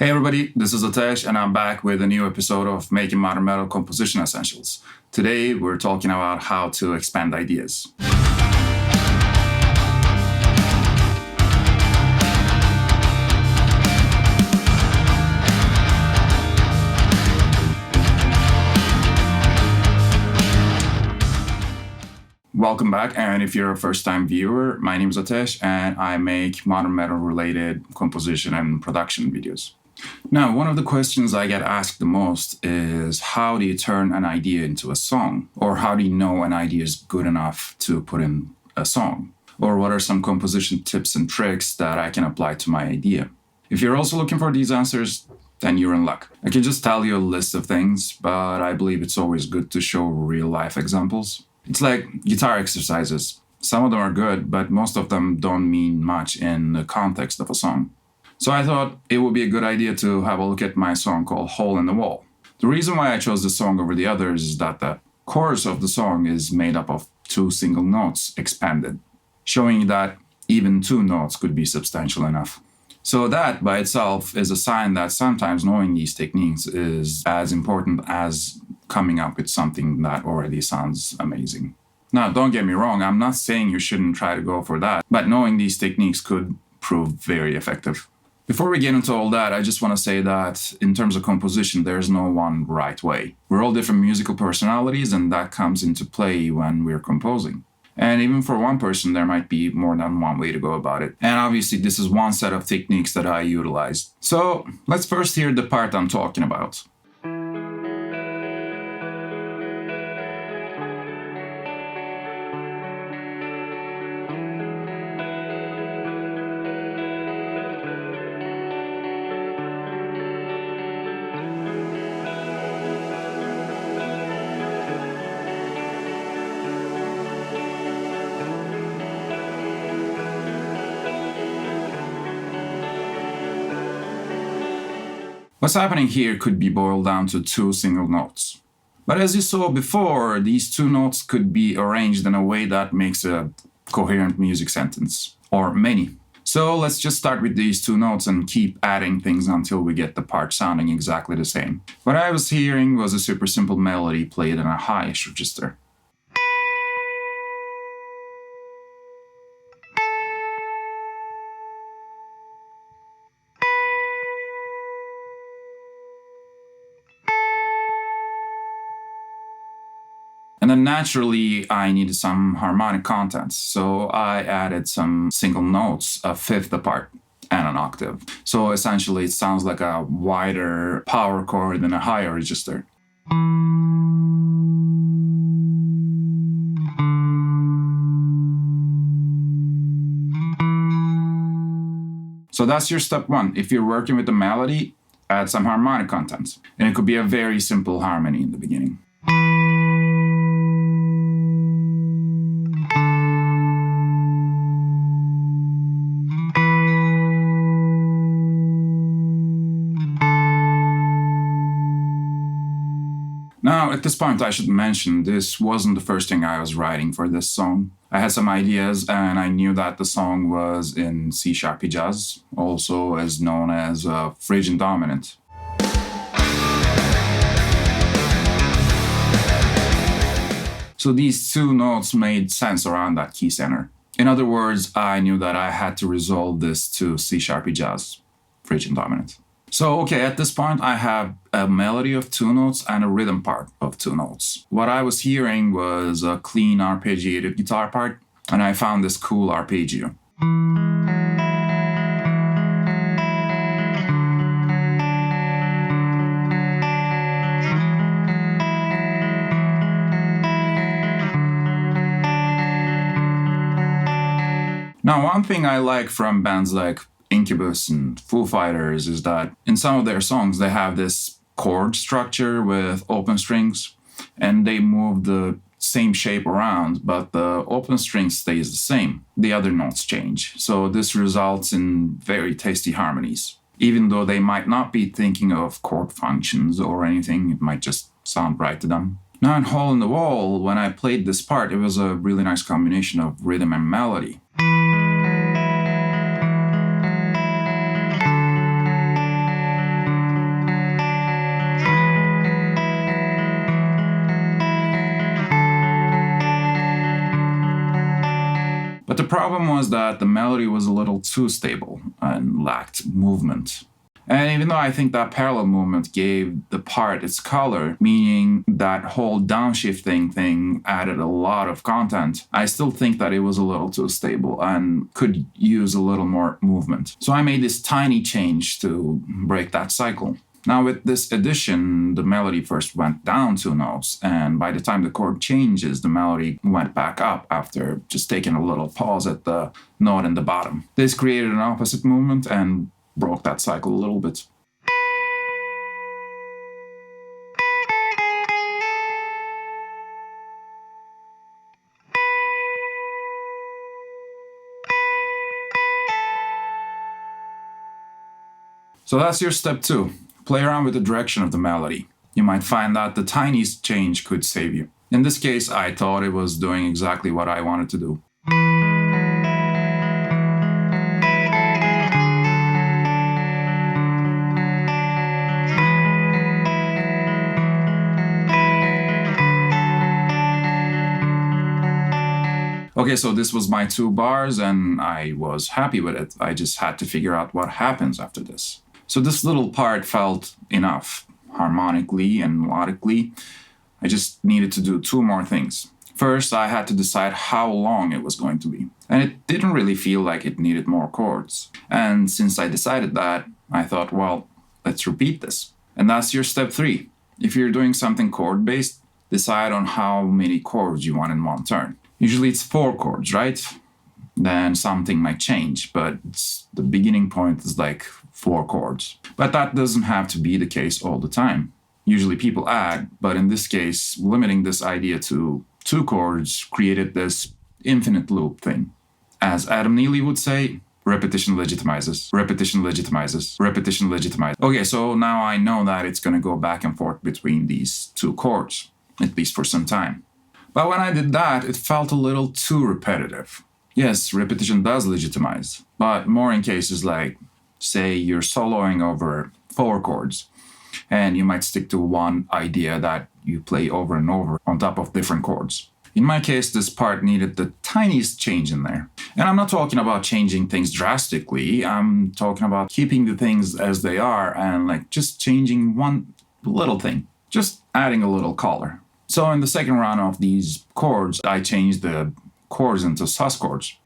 Hey everybody, this is Atesh and I'm back with a new episode of Making Modern Metal Composition Essentials. Today we're talking about how to expand ideas. Welcome back, and if you're a first-time viewer, my name is Atesh and I make modern metal related composition and production videos. Now, one of the questions I get asked the most is how do you turn an idea into a song? Or how do you know an idea is good enough to put in a song? Or what are some composition tips and tricks that I can apply to my idea? If you're also looking for these answers, then you're in luck. I can just tell you a list of things, but I believe it's always good to show real-life examples. It's like guitar exercises. Some of them are good, but most of them don't mean much in the context of a song. So I thought it would be a good idea to have a look at my song called Hole in the Wall. The reason why I chose this song over the others is that the chorus of the song is made up of 2 single notes expanded, showing that even 2 notes could be substantial enough. So that by itself is a sign that sometimes knowing these techniques is as important as coming up with something that already sounds amazing. Now, don't get me wrong, I'm not saying you shouldn't try to go for that, but knowing these techniques could prove very effective. Before we get into all that, I just want to say that in terms of composition, there's no one right way. We're all different musical personalities, and that comes into play when we're composing. And even for one person, there might be more than one way to go about it. And obviously, this is one set of techniques that I utilized. So let's first hear the part I'm talking about. What's happening here could be boiled down to 2 single notes. But as you saw before, these 2 notes could be arranged in a way that makes a coherent music sentence, or many. So let's just start with these 2 notes and keep adding things until we get the part sounding exactly the same. What I was hearing was a super simple melody played in a highish register. And then naturally, I needed some harmonic content, so I added some single notes, a fifth apart, and an octave. So essentially, it sounds like a wider power chord than a higher register. So that's your step 1. If you're working with the melody, add some harmonic content. And it could be a very simple harmony in the beginning. Now, at this point, I should mention this wasn't the first thing I was writing for this song. I had some ideas, and I knew that the song was in C-sharp jazz, also as known as Phrygian dominant. So these 2 notes made sense around that key center. In other words, I knew that I had to resolve this to C-sharp jazz, Phrygian dominant. So, okay, at this point, I have a melody of 2 notes and a rhythm part of 2 notes. What I was hearing was a clean arpeggiated guitar part, and I found this cool arpeggio. Now, one thing I like from bands like Incubus and Foo Fighters is that in some of their songs they have this chord structure with open strings, and they move the same shape around, but the open string stays the same. The other notes change. So this results in very tasty harmonies. Even though they might not be thinking of chord functions or anything, it might just sound right to them. Now in Hole in the Wall, when I played this part, it was a really nice combination of rhythm and melody. problem was that the melody was a little too stable and lacked movement. And even though I think that parallel movement gave the part its color, meaning that whole downshifting thing added a lot of content, I still think that it was a little too stable and could use a little more movement. So I made this tiny change to break that cycle. Now with this addition, the melody first went down 2 notes, and by the time the chord changes, the melody went back up after just taking a little pause at the note in the bottom. This created an opposite movement and broke that cycle a little bit. So that's your step 2. Play around with the direction of the melody. You might find that the tiniest change could save you. In this case, I thought it was doing exactly what I wanted to do. Okay, so this was my 2 bars and I was happy with it. I just had to figure out what happens after this. So this little part felt enough, harmonically and melodically. I just needed to do 2 more things. First, I had to decide how long it was going to be. And it didn't really feel like it needed more chords. And since I decided that, I thought, well, let's repeat this. And that's your step 3. If you're doing something chord-based, decide on how many chords you want in one turn. Usually it's 4 chords, right? Then something might change, but the beginning point is like 4 chords. But that doesn't have to be the case all the time. Usually people add, but in this case, limiting this idea to 2 chords created this infinite loop thing. As Adam Neely would say, repetition legitimizes, repetition legitimizes, repetition legitimizes. Okay, so now I know that it's going to go back and forth between these 2 chords, at least for some time. But when I did that, it felt a little too repetitive. Yes, repetition does legitimize, but more in cases like, say, you're soloing over 4 chords, and you might stick to one idea that you play over and over on top of different chords. In my case, this part needed the tiniest change in there. And I'm not talking about changing things drastically. I'm talking about keeping the things as they are and like just changing one little thing, just adding a little color. So in the second round of these chords, I changed the chords into sus chords.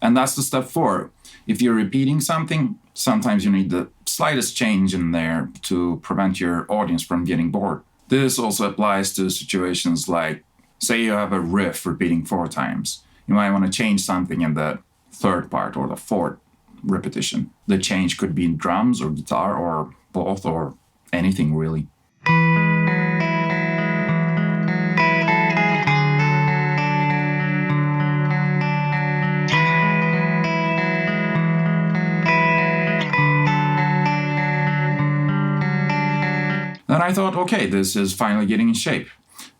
And that's the step 4. If you're repeating something, sometimes you need the slightest change in there to prevent your audience from getting bored. This also applies to situations like, say you have a riff repeating 4 times. You might want to change something in the 3rd part or the 4th repetition. The change could be in drums or guitar or both or anything really. Then I thought, okay, this is finally getting in shape.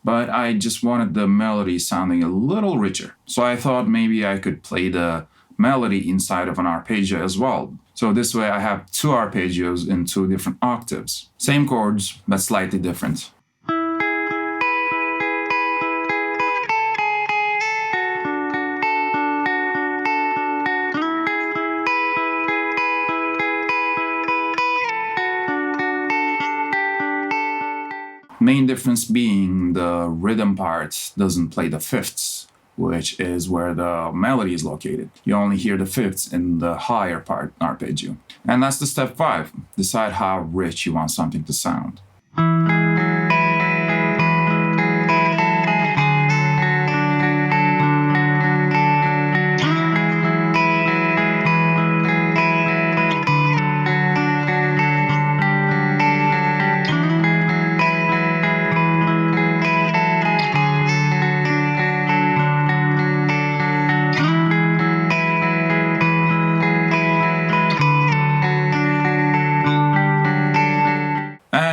But I just wanted the melody sounding a little richer. So I thought maybe I could play the melody inside of an arpeggio as well. So this way I have 2 arpeggios in 2 different octaves. Same chords, but slightly different. Main difference being the rhythm part doesn't play the fifths, which is where the melody is located. You only hear the fifths in the higher part arpeggio. And that's the step 5. Decide how rich you want something to sound.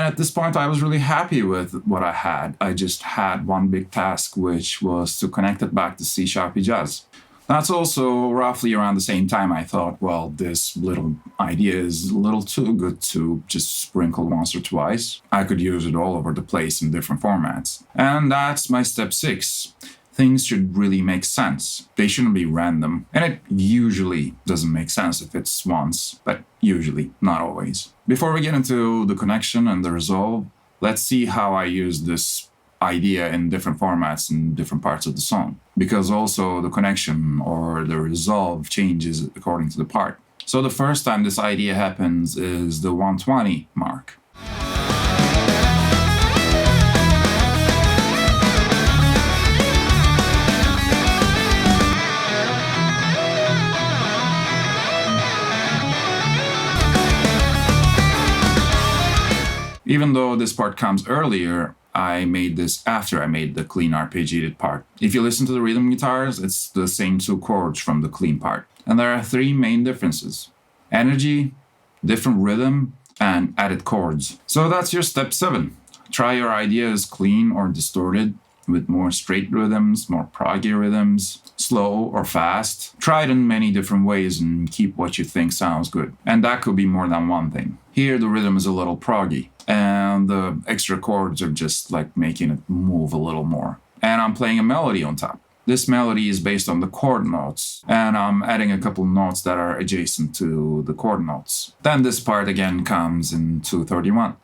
At this point, I was really happy with what I had. I just had one big task, which was to connect it back to C# jazz. That's also roughly around the same time I thought, well, this little idea is a little too good to just sprinkle once or twice. I could use it all over the place in different formats. And that's my step 6. Things should really make sense. They shouldn't be random. And it usually doesn't make sense if it's once, but usually, not always. Before we get into the connection and the resolve, let's see how I use this idea in different formats in different parts of the song. Because also the connection or the resolve changes according to the part. So the first time this idea happens is the 120 mark. Even though this part comes earlier, I made this after I made the clean arpeggiated part. If you listen to the rhythm guitars, it's the same 2 chords from the clean part. And there are 3 main differences: energy, different rhythm, and added chords. So that's your step 7. Try your ideas clean or distorted, with more straight rhythms, more proggy rhythms, slow or fast. Try it in many different ways and keep what you think sounds good. And that could be more than one thing. Here the rhythm is a little proggy, and the extra chords are just like making it move a little more. And I'm playing a melody on top. This melody is based on the chord notes, and I'm adding a couple notes that are adjacent to the chord notes. Then this part again comes in 231.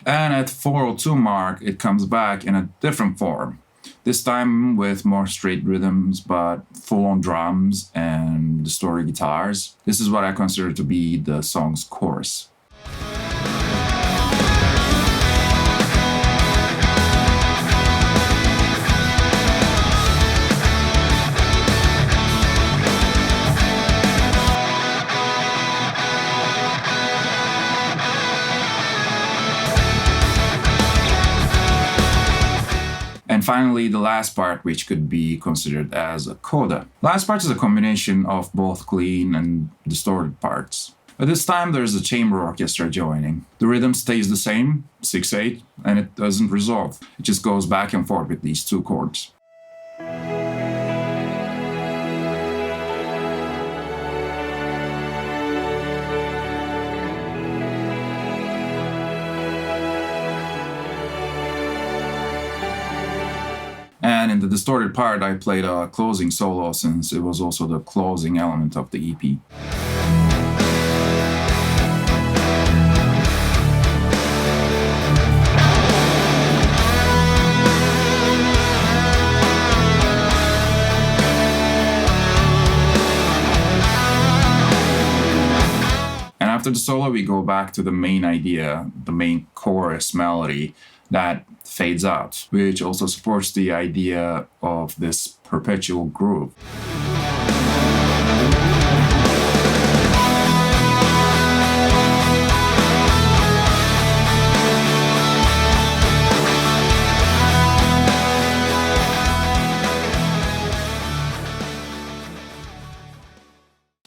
And at 402 mark, it comes back in a different form. This time with more straight rhythms, but full-on drums and distorted guitars. This is what I consider to be the song's chorus. And finally, the last part, which could be considered as a coda. Last part is a combination of both clean and distorted parts. But this time there's a chamber orchestra joining. The rhythm stays the same, 6/8, and it doesn't resolve. It just goes back and forth with these 2 chords. And in the distorted part, I played a closing solo since it was also the closing element of the EP. And after the solo, we go back to the main idea, the main chorus melody that fades out, which also supports the idea of this perpetual groove.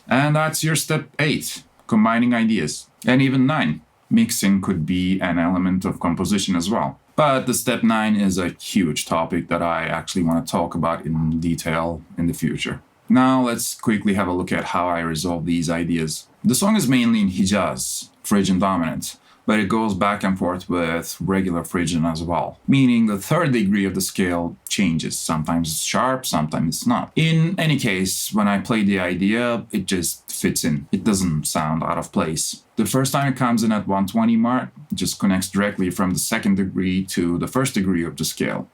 And that's your step 8, combining ideas. And even 9, mixing could be an element of composition as well. But the step 9 is a huge topic that I actually want to talk about in detail in the future. Now let's quickly have a look at how I resolve these ideas. The song is mainly in Hijaz, Phrygian dominant, but it goes back and forth with regular Phrygian as well, meaning the 3rd degree of the scale changes. Sometimes it's sharp, sometimes it's not. In any case, when I play the idea, it just fits in. It doesn't sound out of place. The first time it comes in at 120 mark, it just connects directly from the 2nd degree to the 1st degree of the scale.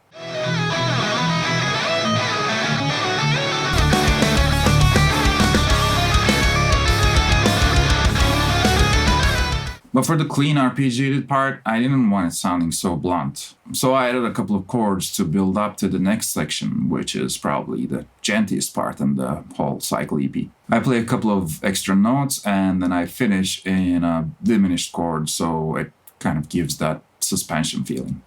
But for the clean arpeggiated part, I didn't want it sounding so blunt. So I added a couple of chords to build up to the next section, which is probably the gentliest part in the whole cycle EP. I play a couple of extra notes and then I finish in a diminished chord, so it kind of gives that suspension feeling.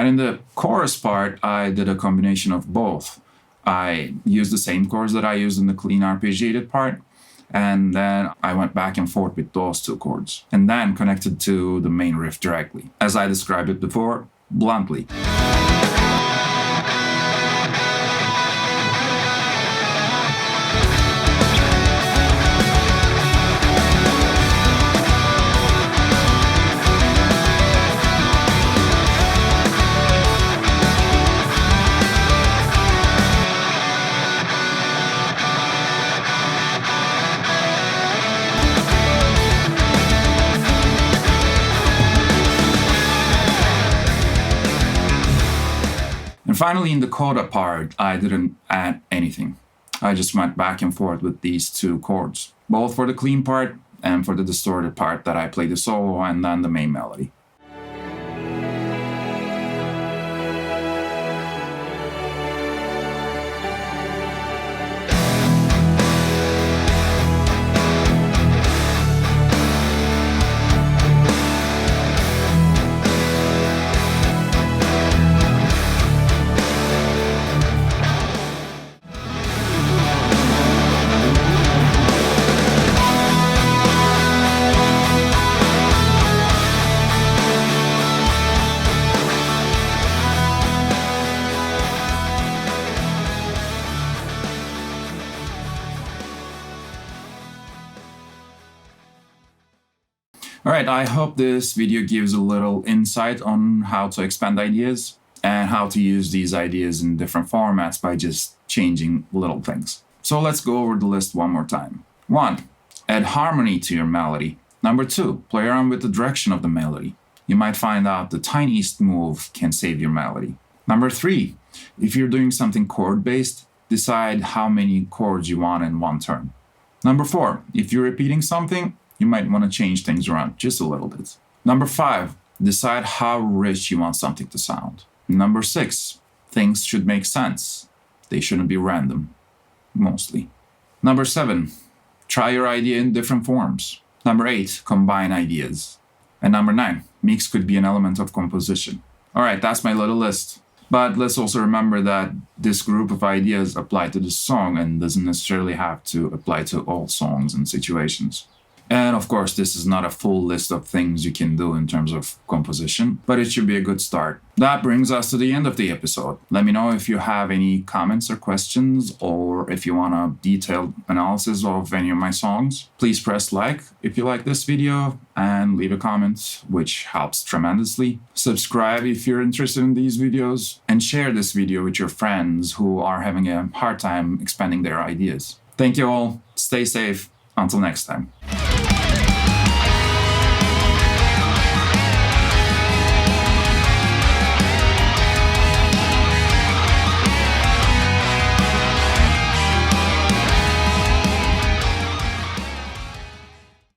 And in the chorus part, I did a combination of both. I used the same chords that I used in the clean arpeggiated part, and then I went back and forth with those two chords, and then connected to the main riff directly, as I described it before, bluntly. And finally, in the coda part, I didn't add anything. I just went back and forth with these two chords, both for the clean part and for the distorted part that I played the solo and then the main melody. Alright, I hope this video gives a little insight on how to expand ideas and how to use these ideas in different formats by just changing little things. So let's go over the list one more time. 1. Add harmony to your melody. Number 2. Play around with the direction of the melody. You might find out the tiniest move can save your melody. Number 3. If you're doing something chord-based, decide how many chords you want in one turn. Number 4. If you're repeating something, you might want to change things around just a little bit. Number 5, decide how rich you want something to sound. Number 6, things should make sense. They shouldn't be random, mostly. Number 7, try your idea in different forms. Number 8, combine ideas. And number 9, mix could be an element of composition. All right, that's my little list. But let's also remember that this group of ideas apply to the song and doesn't necessarily have to apply to all songs and situations. And of course, this is not a full list of things you can do in terms of composition, but it should be a good start. That brings us to the end of the episode. Let me know if you have any comments or questions, or if you want a detailed analysis of any of my songs. Please press like if you like this video and leave a comment, which helps tremendously. Subscribe if you're interested in these videos, and share this video with your friends who are having a hard time expanding their ideas. Thank you all. Stay safe. Until next time.